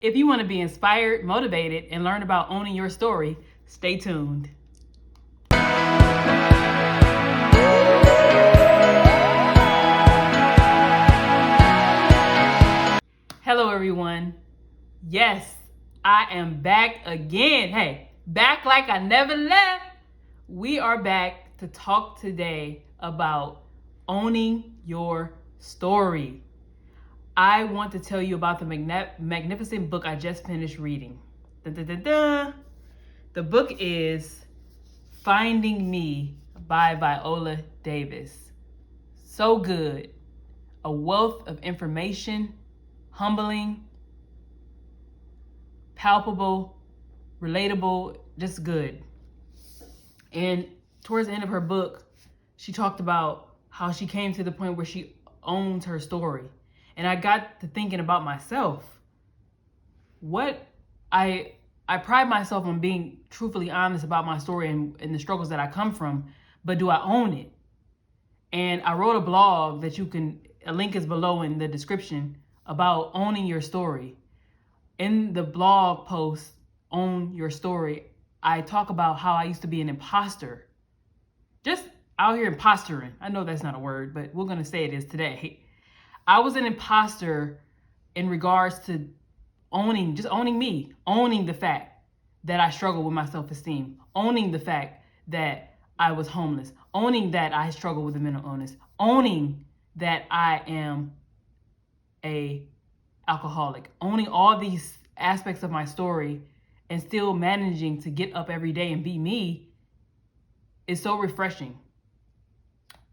If you want to be inspired, motivated, and learn about owning your story, stay tuned. Hello, everyone. Yes, I am back again. Hey, back like I never left. We are back to talk today about owning your story. I want to tell you about the magnificent book I just finished reading. Dun, dun, dun, dun. The book is Finding Me by Viola Davis. So good. A wealth of information, humbling, palpable, relatable, just good. And towards the end of her book, she talked about how she came to the point where she owns her story. And I got to thinking about myself. What I pride myself on being truthfully honest about my story and the struggles that I come from, but do I own it? And I wrote a blog that a link is below in the description, about owning your story. In the blog post, Own Your Story, I talk about how I used to be an imposter. Just out here impostering. I know that's not a word, but we're going to say it is today. I was an imposter in regards to owning me, owning the fact that I struggled with my self-esteem, owning the fact that I was homeless, owning that I struggled with a mental illness, owning that I am a alcoholic, owning all these aspects of my story and still managing to get up every day and be me is so refreshing.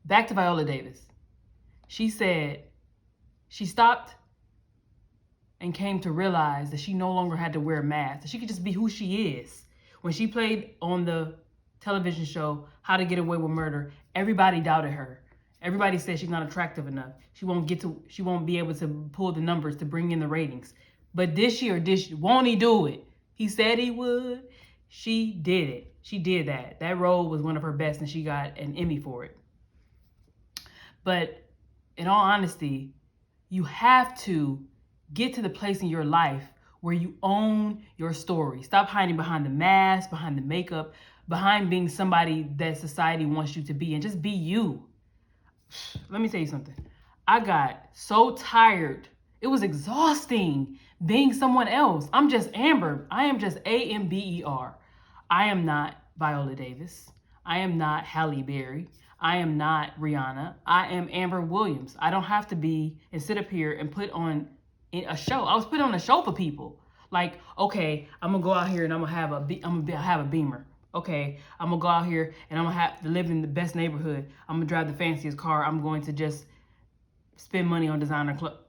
Back to Viola Davis. She said she stopped and came to realize that she no longer had to wear a mask, that she could just be who she is. When she played on the television show How to Get Away with Murder, everybody doubted her. Everybody said she's not attractive enough. She won't be able to pull the numbers to bring in the ratings. But won't he do it? He said he would. She did it. She did that. That role was one of her best, and she got an Emmy for it. But in all honesty, you have to get to the place in your life where you own your story. Stop hiding behind the mask, behind the makeup, behind being somebody that society wants you to be, and just be you. Let me tell you something. I got so tired. It was exhausting being someone else. I'm just Amber. I am just Amber. I am not Viola Davis. I am not Halle Berry. I am not Rihanna. I am Amber Williams. I don't have to be and sit up here and put on a show. I was put on a show for people. Like, okay, I'm gonna go out here and I'm gonna have a Beamer. Okay, I'm gonna go out here and I'm gonna have to live in the best neighborhood. I'm gonna drive the fanciest car. I'm going to just spend money on designer clothes.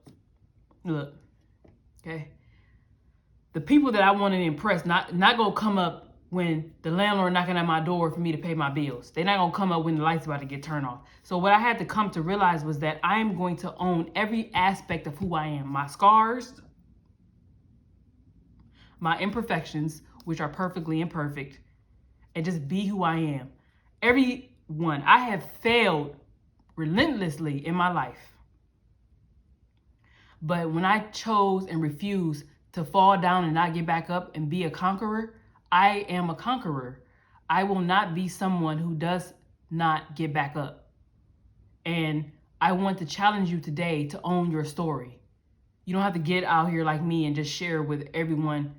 Look, okay. The people that I want to impress not gonna come up when the landlord knocking at my door for me to pay my bills. They're not gonna come up when the lights about to get turned off. So what I had to come to realize was that I am going to own every aspect of who I am. My scars, my imperfections, which are perfectly imperfect, and just be who I am. Everyone, I have failed relentlessly in my life. But when I chose and refused to fall down and not get back up and be a conqueror, I am a conqueror. I will not be someone who does not get back up. And I want to challenge you today to own your story. You don't have to get out here like me and just share with everyone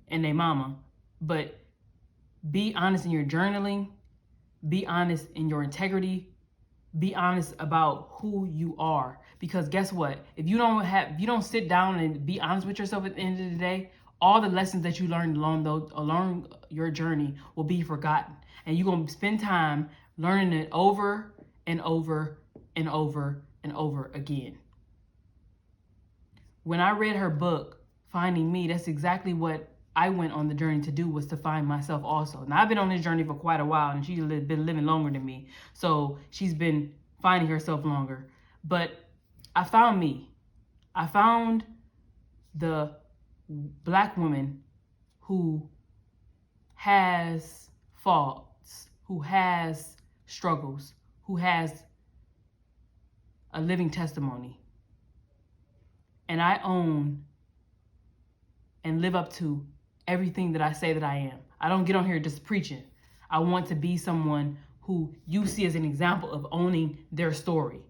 and their mama, but be honest in your journaling, be honest in your integrity, be honest about who you are. Because guess what? If you don't sit down and be honest with yourself at the end of the day, all the lessons that you learned along your journey will be forgotten. And you're going to spend time learning it over and over and over and over again. When I read her book, Finding Me, that's exactly what I went on the journey to do, was to find myself also. Now, I've been on this journey for quite a while, and she's been living longer than me. So she's been finding herself longer. But I found me. I found the Black woman who has faults, who has struggles, who has a living testimony. And I own and live up to everything that I say that I am. I don't get on here just preaching. I want to be someone who you see as an example of owning their story.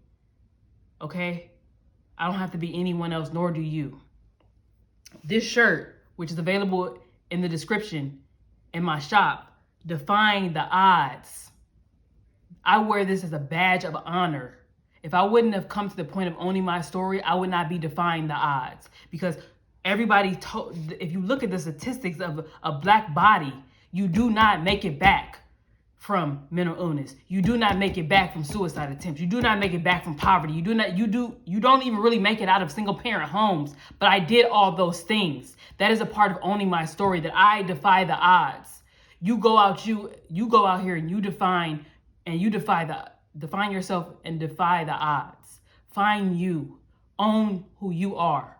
Okay? I don't have to be anyone else, nor do you. This shirt, which is available in the description in my shop, Defying the Odds. I wear this as a badge of honor. If I wouldn't have come to the point of owning my story, I would not be defying the odds. Because everybody told, if you look at the statistics of a Black body, you do not make it back from mental illness. You do not make it back from suicide attempts. You do not make it back from poverty. You don't even really make it out of single parent homes. But I did all those things. That is a part of owning my story, that I defy the odds. You go out here and you define yourself and defy the odds. Find you. Own who you are.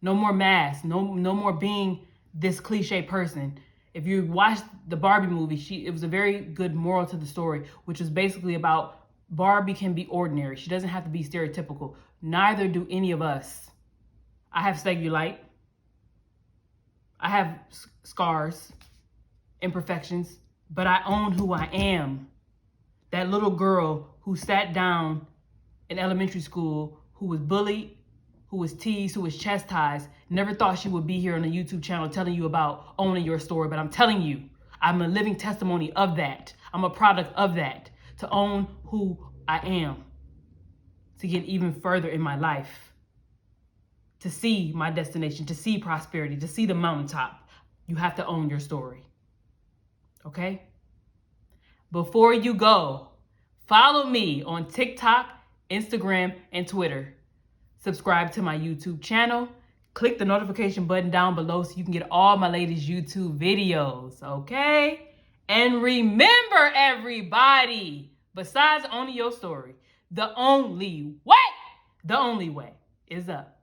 No more masks. No more being this cliche person. If you watched the Barbie movie, it was a very good moral to the story, which was basically about Barbie can be ordinary. She doesn't have to be stereotypical. Neither do any of us. I have cellulite. I have scars, imperfections, but I own who I am. That little girl who sat down in elementary school, who was bullied, who was teased, who was chastised, never thought she would be here on a YouTube channel telling you about owning your story. But I'm telling you, I'm a living testimony of that. I'm a product of that. To own who I am. To get even further in my life. To see my destination, to see prosperity, to see the mountaintop. You have to own your story. Okay? Before you go, follow me on TikTok, Instagram, and Twitter. Subscribe to my YouTube channel. Click the notification button down below so you can get all my latest YouTube videos, okay? And remember, everybody, besides owning your story, the only way is up.